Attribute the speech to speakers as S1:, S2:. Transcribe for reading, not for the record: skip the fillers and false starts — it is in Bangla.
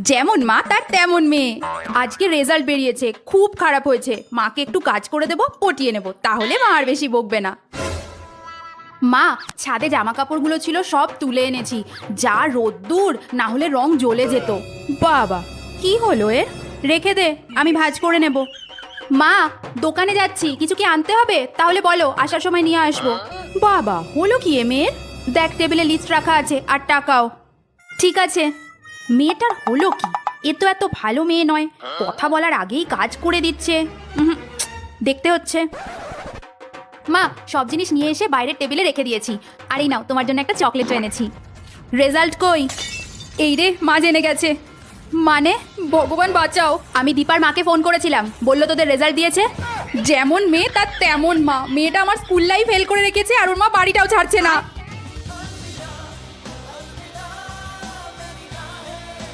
S1: যেমন মা তার তেমন মেয়ে। আজকে রেজাল্ট বেরিয়েছে, খুব খারাপ হয়েছে। মাকে একটু কাজ করে দেবো, পটিয়ে নেব, তাহলে মা আর বেশি বকবে না। মা, ছাদে জামা কাপড়গুলো ছিল সব তুলে এনেছি। যা রোদ্দুর, না হলে রং জ্বলে যেত। বাবা, কি হলো এর? রেখে দে, আমি ভাঁজ করে নেব। মা, দোকানে যাচ্ছি, কিছু কি আনতে হবে? তাহলে বলো, আসার সময় নিয়ে আসবো। বাবা, হলো কি এ মেয়ের? দেখ, টেবিলে লিস্ট রাখা আছে, আর টাকাও। ঠিক আছে। মেয়েটার হলো কি? এ তো এত ভালো মেয়ে নয়, কথা বলার আগেই কাজ করে দিচ্ছে। দেখতে হচ্ছে। মা, সব জিনিস নিয়ে এসে বাইরের টেবিলে রেখে দিয়েছি। আর এই নাও, তোমার জন্য একটা চকলেটও এনেছি। রেজাল্ট কই? এই রে, মা জেনে গেছে। মানে, ভগবান বাঁচাও। আমি দীপার মাকে ফোন করেছিলাম, বললো তোদের রেজাল্ট দিয়েছে। যেমন মেয়ে তার তেমন মা। মেয়েটা আমার স্কুল লাইফ ফেল করে রেখেছে, আর ওর মা বাড়িটাও ছাড়ছে না।